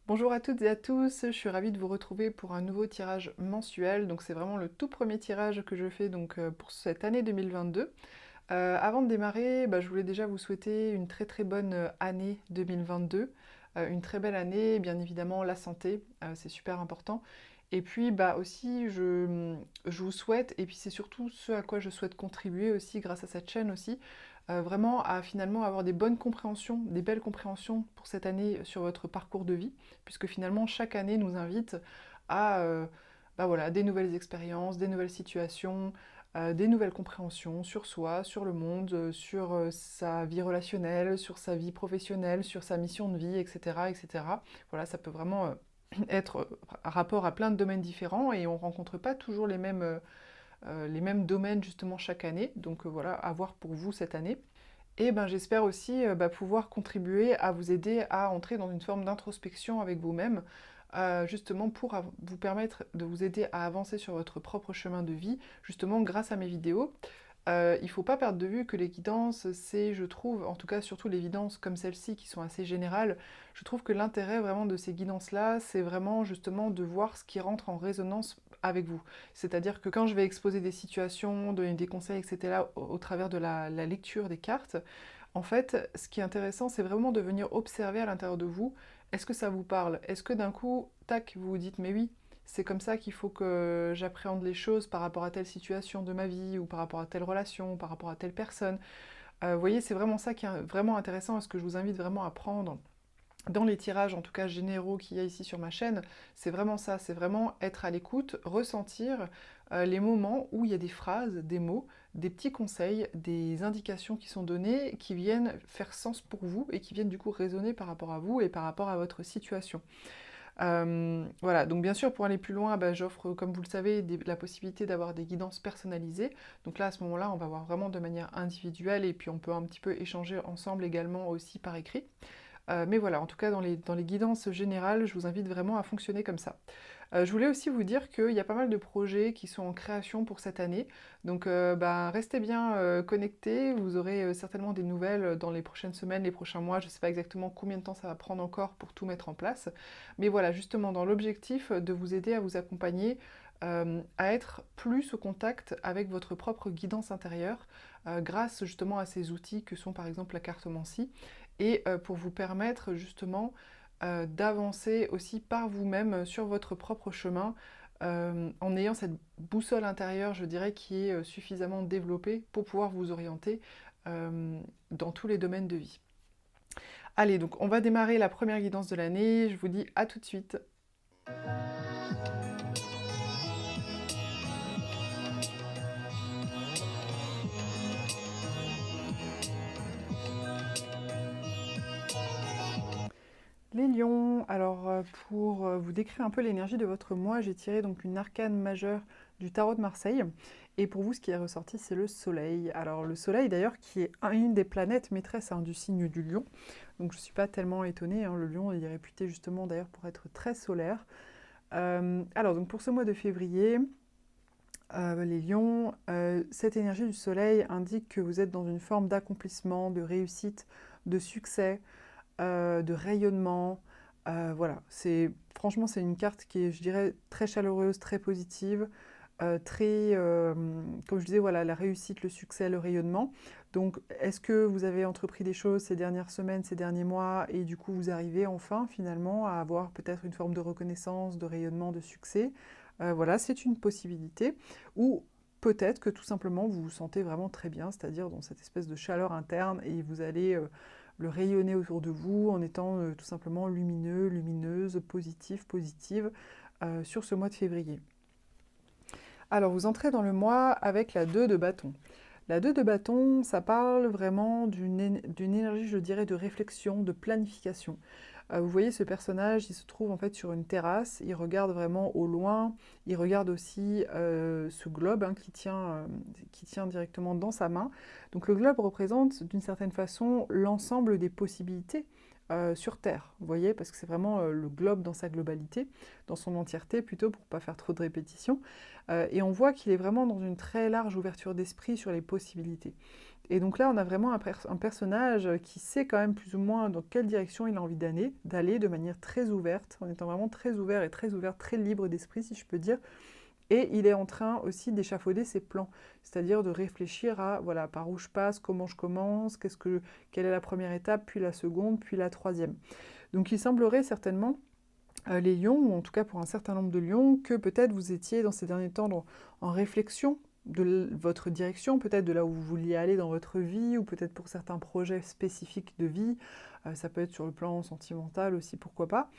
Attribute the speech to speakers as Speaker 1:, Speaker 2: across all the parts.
Speaker 1: Bonjour à toutes et à tous, je suis ravie de vous retrouver pour un nouveau tirage mensuel. Donc c'est vraiment le tout premier tirage que je fais pour cette année 2022. Avant de démarrer, je voulais déjà vous souhaiter une très très bonne année 2022. Une très belle année, bien évidemment la santé, c'est super important. Et puis aussi je vous souhaite, et puis c'est surtout ce à quoi je souhaite contribuer aussi grâce à cette chaîne aussi, vraiment à finalement avoir des bonnes compréhensions, des belles compréhensions pour cette année sur votre parcours de vie, puisque finalement chaque année nous invite à voilà, des nouvelles expériences, des nouvelles situations, des nouvelles compréhensions sur soi, sur le monde, sur sa vie relationnelle, sur sa vie professionnelle, sur sa mission de vie, etc. etc. Voilà, ça peut vraiment être rapport à plein de domaines différents et on ne rencontre pas toujours les mêmes domaines justement chaque année. Donc voilà, à voir pour vous cette année. Et j'espère aussi pouvoir contribuer à vous aider à entrer dans une forme d'introspection avec vous-même, justement pour vous permettre de vous aider à avancer sur votre propre chemin de vie, justement grâce à mes vidéos. Il ne faut pas perdre de vue que les guidances, c'est, je trouve, en tout cas surtout les guidances comme celle-ci qui sont assez générales, je trouve que l'intérêt vraiment de ces guidances-là, c'est vraiment justement de voir ce qui rentre en résonance avec vous. C'est-à-dire que quand je vais exposer des situations, donner des conseils, etc., au travers de la lecture des cartes, en fait, ce qui est intéressant, c'est vraiment de venir observer à l'intérieur de vous, est-ce que ça vous parle? Est-ce que d'un coup, tac, vous vous dites, mais oui, c'est comme ça qu'il faut que j'appréhende les choses par rapport à telle situation de ma vie, ou par rapport à telle relation, ou par rapport à telle personne. Vous voyez, c'est vraiment ça qui est vraiment intéressant, et ce que je vous invite vraiment à prendre dans les tirages, en tout cas généraux qu'il y a ici sur ma chaîne, c'est vraiment ça, c'est vraiment être à l'écoute, ressentir les moments où il y a des phrases, des mots, des petits conseils, des indications qui sont données, qui viennent faire sens pour vous et qui viennent du coup résonner par rapport à vous et par rapport à votre situation. Voilà, donc bien sûr, pour aller plus loin, j'offre, comme vous le savez, la possibilité d'avoir des guidances personnalisées. Donc là, à ce moment-là, on va voir vraiment de manière individuelle et puis on peut un petit peu échanger ensemble également aussi par écrit. Mais voilà, en tout cas, dans les guidances générales, je vous invite vraiment à fonctionner comme ça. Je voulais aussi vous dire qu'il y a pas mal de projets qui sont en création pour cette année. Donc, restez bien connectés. Vous aurez certainement des nouvelles dans les prochaines semaines, les prochains mois. Je ne sais pas exactement combien de temps ça va prendre encore pour tout mettre en place. Mais voilà, justement, dans l'objectif de vous aider à vous accompagner, à être plus au contact avec votre propre guidance intérieure, grâce justement à ces outils que sont par exemple la cartomancie, et pour vous permettre justement d'avancer aussi par vous-même sur votre propre chemin, en ayant cette boussole intérieure, je dirais, qui est suffisamment développée pour pouvoir vous orienter dans tous les domaines de vie. Allez, donc on va démarrer la première guidance de l'année. Je vous dis à tout de suite. Les lions, alors pour vous décrire un peu l'énergie de votre mois, j'ai tiré donc une arcane majeure du tarot de Marseille. Et pour vous, ce qui est ressorti, c'est le soleil. Alors le soleil d'ailleurs, qui est une des planètes maîtresses du signe du lion. Donc je ne suis pas tellement étonnée, hein. Le lion il est réputé justement d'ailleurs pour être très solaire. Alors donc pour ce mois de février, les lions, cette énergie du soleil indique que vous êtes dans une forme d'accomplissement, de réussite, de succès, de rayonnement. Voilà, franchement, c'est une carte qui est, je dirais, très chaleureuse, très positive, très, comme je disais, voilà, la réussite, le succès, le rayonnement. Donc, est-ce que vous avez entrepris des choses ces dernières semaines, ces derniers mois, et du coup, vous arrivez enfin, finalement, à avoir peut-être une forme de reconnaissance, de rayonnement, de succès? Voilà, c'est une possibilité. Ou peut-être que tout simplement, vous vous sentez vraiment très bien, c'est-à-dire dans cette espèce de chaleur interne, et vous allez le rayonner autour de vous en étant tout simplement lumineux, lumineuse, positif, positive sur ce mois de février. Alors vous entrez dans le mois avec la 2 de bâton. La 2 de bâton, ça parle vraiment d'une énergie, je dirais, de réflexion, de planification. Vous voyez ce personnage, il se trouve en fait sur une terrasse, il regarde vraiment au loin, il regarde aussi ce globe qui tient directement dans sa main. Donc le globe représente d'une certaine façon l'ensemble des possibilités sur Terre, vous voyez, parce que c'est vraiment le globe dans sa globalité, dans son entièreté plutôt, pour ne pas faire trop de répétitions. Et on voit qu'il est vraiment dans une très large ouverture d'esprit sur les possibilités. Et donc là, on a vraiment un personnage qui sait quand même plus ou moins dans quelle direction il a envie d'aller de manière très ouverte, en étant vraiment très ouvert, très libre d'esprit, si je peux dire. Et il est en train aussi d'échafauder ses plans, c'est-à-dire de réfléchir à voilà, par où je passe, comment je commence, quelle est la première étape, puis la seconde, puis la troisième. Donc il semblerait certainement, les lions, ou en tout cas pour un certain nombre de lions, que peut-être vous étiez dans ces derniers temps en réflexion de votre direction, peut-être de là où vous vouliez aller dans votre vie, ou peut-être pour certains projets spécifiques de vie. Ça peut être sur le plan sentimental aussi, pourquoi pas.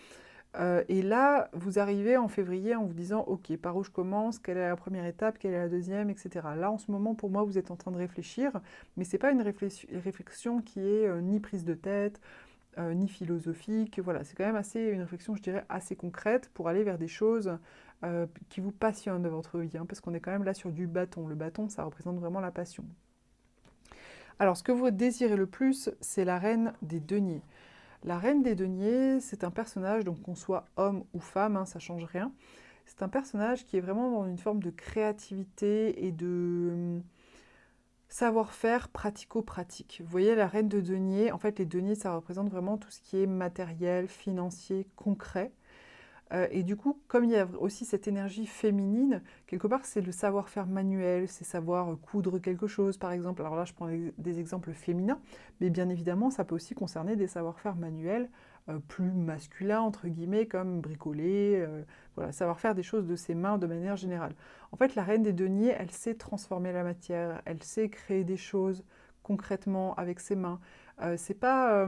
Speaker 1: Et là, vous arrivez en février en vous disant, ok, par où je commence, quelle est la première étape, quelle est la deuxième, etc. Là, en ce moment, pour moi, vous êtes en train de réfléchir, mais ce n'est pas une réflexion qui est ni prise de tête, ni philosophique. Voilà, c'est quand même une réflexion, je dirais, assez concrète pour aller vers des choses qui vous passionnent de votre vie, hein, parce qu'on est quand même là sur du bâton. Le bâton, ça représente vraiment la passion. Alors, ce que vous désirez le plus, c'est la reine des deniers. La reine des deniers, c'est un personnage, donc qu'on soit homme ou femme, hein, ça change rien. C'est un personnage qui est vraiment dans une forme de créativité et de savoir-faire pratico-pratique. Vous voyez, la reine de denier, en fait, les deniers, ça représente vraiment tout ce qui est matériel, financier, concret. Et du coup, comme il y a aussi cette énergie féminine, quelque part, c'est le savoir-faire manuel, c'est savoir coudre quelque chose, par exemple. Alors là, je prends des exemples féminins, mais bien évidemment, ça peut aussi concerner des savoir-faire manuels plus masculins, entre guillemets, comme bricoler, voilà, savoir faire des choses de ses mains de manière générale. En fait, la reine des deniers, elle sait transformer la matière, elle sait créer des choses concrètement avec ses mains. C'est pas,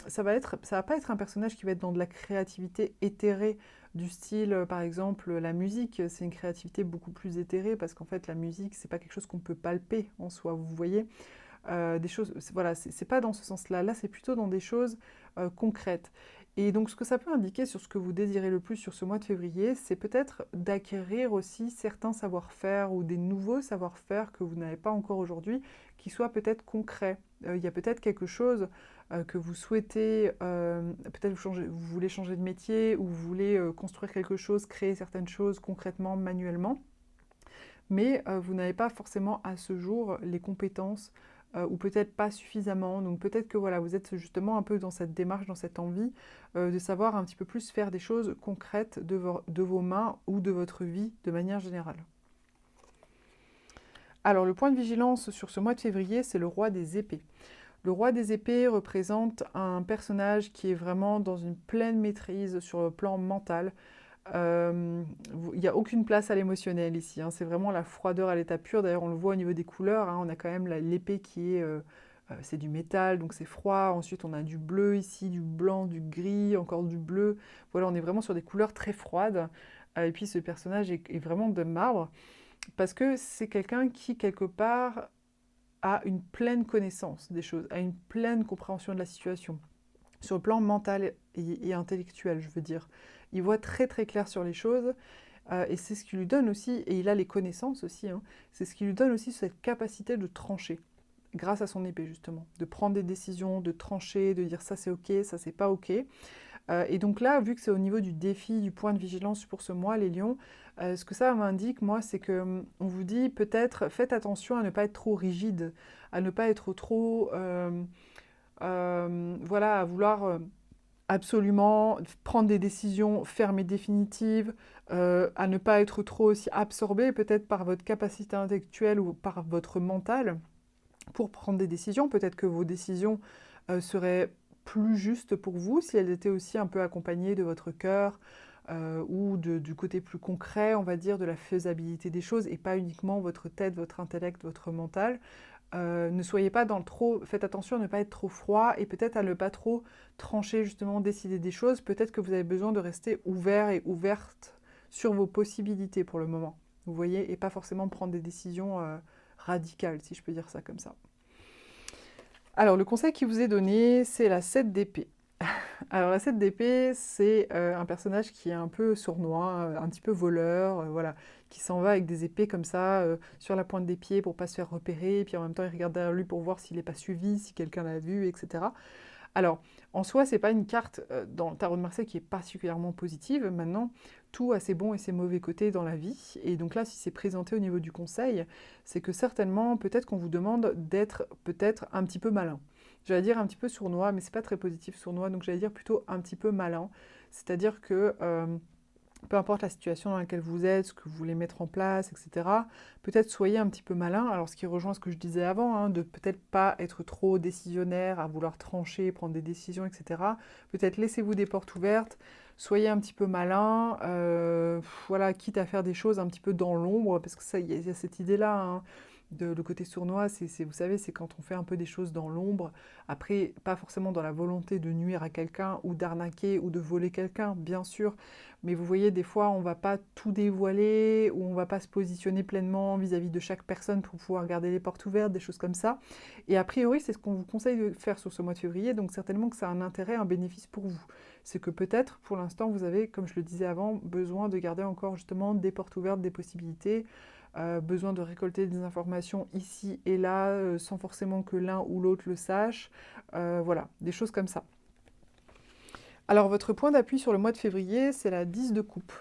Speaker 1: ça va pas être un personnage qui va être dans de la créativité éthérée, du style, par exemple, la musique, c'est une créativité beaucoup plus éthérée parce qu'en fait, la musique, c'est pas quelque chose qu'on peut palper en soi, vous voyez. Des choses, voilà, c'est pas dans ce sens-là. Là, c'est plutôt dans des choses concrètes. Et donc, ce que ça peut indiquer sur ce que vous désirez le plus sur ce mois de février, c'est peut-être d'acquérir aussi certains savoir-faire ou des nouveaux savoir-faire que vous n'avez pas encore aujourd'hui, qui soient peut-être concrets. Il y a peut-être quelque chose que vous souhaitez, peut-être vous voulez changer de métier ou vous voulez construire quelque chose, créer certaines choses concrètement, manuellement, mais vous n'avez pas forcément à ce jour les compétences ou peut-être pas suffisamment. Donc peut-être que voilà, vous êtes justement un peu dans cette démarche, dans cette envie de savoir un petit peu plus faire des choses concrètes de vos mains ou de votre vie de manière générale. Alors le point de vigilance sur ce mois de février, c'est le roi des épées. Le roi des épées représente un personnage qui est vraiment dans une pleine maîtrise sur le plan mental. Il n'y a aucune place à l'émotionnel ici, hein. C'est vraiment la froideur à l'état pur. D'ailleurs, on le voit au niveau des couleurs, hein. On a quand même l'épée qui est... c'est du métal, donc c'est froid. Ensuite, on a du bleu ici, du blanc, du gris, encore du bleu. Voilà, on est vraiment sur des couleurs très froides. Et puis, ce personnage est vraiment de marbre parce que c'est quelqu'un qui, quelque part, a une pleine connaissance des choses, a une pleine compréhension de la situation, sur le plan mental et intellectuel, je veux dire. Il voit très très clair sur les choses, et c'est ce qui lui donne aussi, et il a les connaissances aussi, hein, c'est ce qui lui donne aussi cette capacité de trancher, grâce à son épée justement, de prendre des décisions, de trancher, de dire ça c'est ok, ça c'est pas ok. Et donc là, vu que c'est au niveau du défi, du point de vigilance pour ce mois, les lions, ce que ça m'indique, moi, c'est que on vous dit peut-être faites attention à ne pas être trop rigide, à ne pas être trop, voilà, à vouloir absolument prendre des décisions fermes et définitives, à ne pas être trop aussi absorbé peut-être par votre capacité intellectuelle ou par votre mental pour prendre des décisions. Peut-être que vos décisions seraient plus justes pour vous si elles étaient aussi un peu accompagnées de votre cœur ou du côté plus concret, on va dire, de la faisabilité des choses et pas uniquement votre tête, votre intellect, votre mental. Ne soyez pas dans le trop, faites attention à ne pas être trop froid et peut-être à ne pas trop trancher, justement, décider des choses. Peut-être que vous avez besoin de rester ouvert et ouverte sur vos possibilités pour le moment, vous voyez, et pas forcément prendre des décisions radicales, si je peux dire ça comme ça. Alors, le conseil qui vous est donné, c'est la 7 d'épée. Alors, la 7 d'épée, c'est un personnage qui est un peu sournois, un petit peu voleur, voilà, qui s'en va avec des épées comme ça, sur la pointe des pieds pour pas se faire repérer, et puis en même temps, il regarde derrière lui pour voir s'il n'est pas suivi, si quelqu'un l'a vu, etc. Alors, en soi, c'est pas une carte dans le tarot de Marseille qui est particulièrement positive. Maintenant, tout a ses bons et ses mauvais côtés dans la vie. Et donc là, si c'est présenté au niveau du conseil, c'est que certainement, peut-être qu'on vous demande d'être peut-être un petit peu malin. J'allais dire un petit peu sournois, mais c'est pas très positif sournois, donc j'allais dire plutôt un petit peu malin. C'est-à-dire que peu importe la situation dans laquelle vous êtes, ce que vous voulez mettre en place, etc., peut-être soyez un petit peu malin. Alors, ce qui rejoint ce que je disais avant, hein, de peut-être pas être trop décisionnaire, à vouloir trancher, prendre des décisions, etc. Peut-être laissez-vous des portes ouvertes, soyez un petit peu malin, voilà, quitte à faire des choses un petit peu dans l'ombre, parce que ça, il y a cette idée-là, hein, le côté sournois, vous savez, c'est quand on fait un peu des choses dans l'ombre, après, pas forcément dans la volonté de nuire à quelqu'un, ou d'arnaquer, ou de voler quelqu'un, bien sûr, mais vous voyez, des fois, on ne va pas tout dévoiler, ou on ne va pas se positionner pleinement vis-à-vis de chaque personne pour pouvoir garder les portes ouvertes, des choses comme ça. Et a priori, c'est ce qu'on vous conseille de faire sur ce mois de février, donc certainement que ça a un intérêt, un bénéfice pour vous. C'est que peut-être, pour l'instant, vous avez, comme je le disais avant, besoin de garder encore justement des portes ouvertes, des possibilités, besoin de récolter des informations ici et là, sans forcément que l'un ou l'autre le sache. Voilà, des choses comme ça. Alors, votre point d'appui sur le mois de février, c'est la 10 de coupe.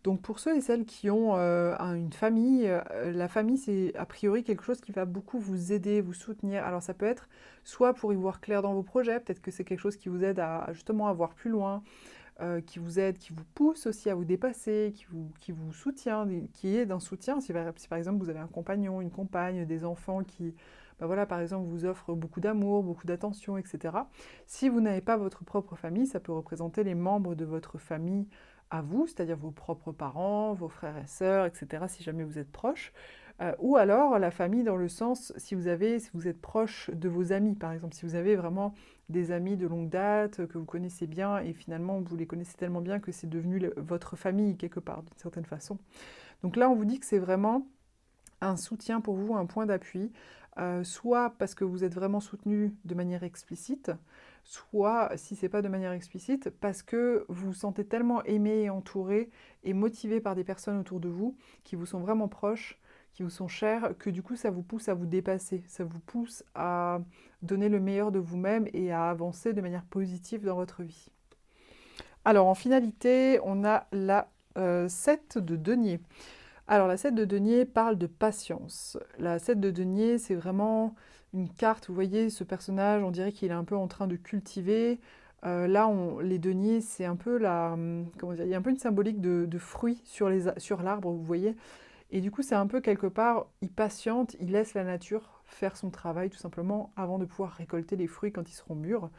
Speaker 1: Donc, pour ceux et celles qui ont une famille, la famille, c'est a priori quelque chose qui va beaucoup vous aider, vous soutenir. Alors, ça peut être soit pour y voir clair dans vos projets, peut-être que c'est quelque chose qui vous aide à justement à voir plus loin, qui vous aide, qui vous pousse aussi à vous dépasser, qui vous soutient, qui est d'un soutien. Si par exemple vous avez un compagnon, une compagne, des enfants qui, ben voilà, par exemple, vous offrent beaucoup d'amour, beaucoup d'attention, etc. Si vous n'avez pas votre propre famille, ça peut représenter les membres de votre famille à vous, c'est-à-dire vos propres parents, vos frères et sœurs, etc., si jamais vous êtes proches. Ou alors la famille dans le sens, si vous êtes proche de vos amis, par exemple, si vous avez vraiment des amis de longue date que vous connaissez bien et finalement vous les connaissez tellement bien que c'est devenu votre famille quelque part, d'une certaine façon. Donc là, on vous dit que c'est vraiment un soutien pour vous, un point d'appui, soit parce que vous êtes vraiment soutenu de manière explicite, soit, si c'est pas de manière explicite, parce que vous vous sentez tellement aimé et entouré et motivé par des personnes autour de vous qui vous sont vraiment proches, qui vous sont chères, que du coup ça vous pousse à vous dépasser, ça vous pousse à donner le meilleur de vous-même et à avancer de manière positive dans votre vie. Alors en finalité, on a la 7 de denier. Alors la 7 de denier parle de patience. La 7 de denier, c'est vraiment une carte, vous voyez, ce personnage, on dirait qu'il est un peu en train de cultiver. Là, les deniers, c'est un peu comment dire, il y a un peu une symbolique de fruits sur l'arbre, vous voyez. Et du coup, c'est un peu quelque part, il patiente, il laisse la nature faire son travail tout simplement avant de pouvoir récolter les fruits quand ils seront mûrs.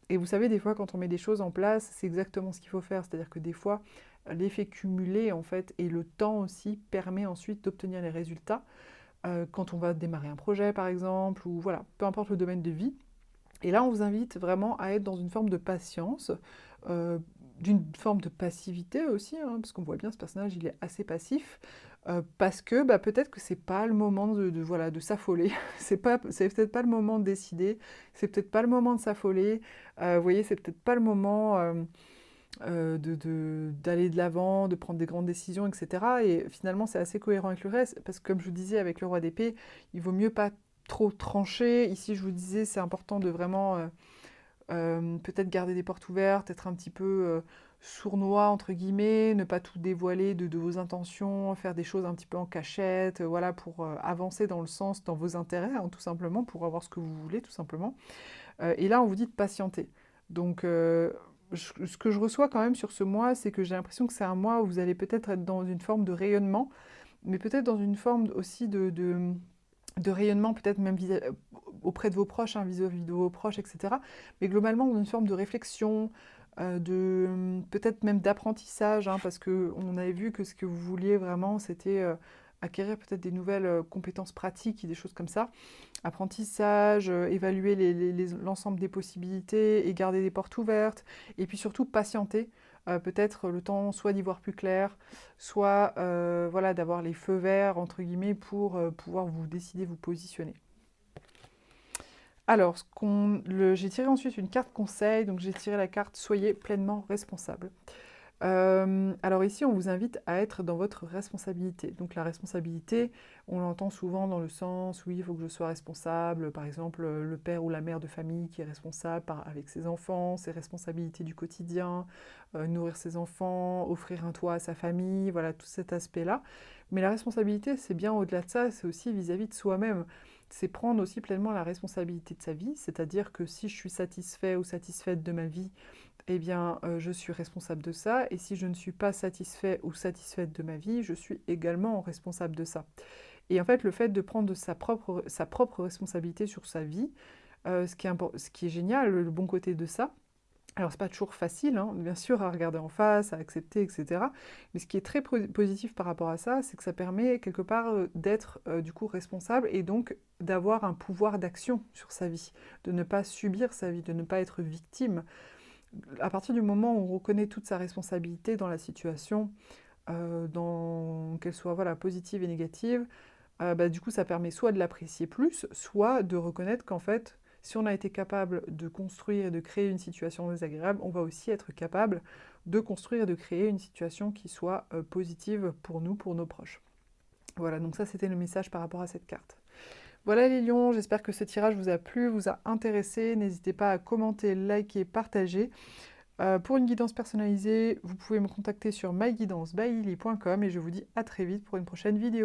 Speaker 1: Et vous savez, des fois, quand on met des choses en place, c'est exactement ce qu'il faut faire. C'est-à-dire que des fois, l'effet cumulé, en fait, et le temps aussi permet ensuite d'obtenir les résultats. Quand on va démarrer un projet, par exemple, ou voilà, peu importe le domaine de vie. Et là, on vous invite vraiment à être dans une forme de patience, euh, d'une forme de passivité aussi, hein, parce qu'on voit bien ce personnage, il est assez passif, parce que bah, peut-être que c'est pas le moment voilà, de s'affoler, c'est peut-être pas le moment de décider, c'est peut-être pas le moment de s'affoler, vous voyez, c'est peut-être pas le moment d'aller de l'avant, de prendre des grandes décisions, etc. Et finalement, c'est assez cohérent avec le reste, parce que comme je vous disais avec le roi d'épée, il vaut mieux pas trop trancher. Ici, je vous disais, c'est important de vraiment peut-être garder des portes ouvertes, être un petit peu sournois, entre guillemets, ne pas tout dévoiler de vos intentions, faire des choses un petit peu en cachette, voilà, pour avancer dans le sens, dans vos intérêts, hein, tout simplement, pour avoir ce que vous voulez, tout simplement. Et là, on vous dit de patienter. Donc, ce que je reçois quand même sur ce mois, c'est que j'ai l'impression que c'est un mois où vous allez peut-être être dans une forme de rayonnement, mais peut-être dans une forme aussi de rayonnement, peut-être même auprès de vos proches, hein, vis-à-vis de vos proches, etc. Mais globalement, dans une forme de réflexion, peut-être même d'apprentissage, hein, parce qu'on avait vu que ce que vous vouliez vraiment, c'était acquérir peut-être des nouvelles compétences pratiques, des choses comme ça. Apprentissage, évaluer l'ensemble des possibilités et garder des portes ouvertes. Et puis surtout, patienter. Peut-être le temps soit d'y voir plus clair, soit voilà, d'avoir les feux verts, entre guillemets, pour pouvoir vous décider, vous positionner. Alors, j'ai tiré ensuite une carte conseil, donc j'ai tiré la carte « Soyez pleinement responsable ». Alors ici, on vous invite à être dans votre responsabilité. Donc la responsabilité, on l'entend souvent dans le sens, oui, il faut que je sois responsable, par exemple, le père ou la mère de famille qui est responsable avec ses enfants, ses responsabilités du quotidien, nourrir ses enfants, offrir un toit à sa famille, voilà, tout cet aspect-là. Mais la responsabilité, c'est bien au-delà de ça, c'est aussi vis-à-vis de soi-même. C'est prendre aussi pleinement la responsabilité de sa vie, c'est-à-dire que si je suis satisfait ou satisfaite de ma vie, eh bien, je suis responsable de ça, et si je ne suis pas satisfait ou satisfaite de ma vie, je suis également responsable de ça. Et en fait, le fait de prendre sa propre responsabilité sur sa vie, ce qui est génial, le bon côté de ça, alors c'est pas toujours facile, hein, bien sûr, à regarder en face, à accepter, etc. Mais ce qui est très positif par rapport à ça, c'est que ça permet quelque part d'être du coup responsable et donc d'avoir un pouvoir d'action sur sa vie, de ne pas subir sa vie, de ne pas être victime. À partir du moment où on reconnaît toute sa responsabilité dans la situation, qu'elle soit voilà, positive et négative, bah, du coup ça permet soit de l'apprécier plus, soit de reconnaître qu'en fait, si on a été capable de construire et de créer une situation désagréable, on va aussi être capable de construire et de créer une situation qui soit positive pour nous, pour nos proches. Voilà, donc ça c'était le message par rapport à cette carte. Voilà les lions, j'espère que ce tirage vous a plu, vous a intéressé. N'hésitez pas à commenter, liker, partager. Pour une guidance personnalisée, vous pouvez me contacter sur myguidancebyilly.com et je vous dis à très vite pour une prochaine vidéo.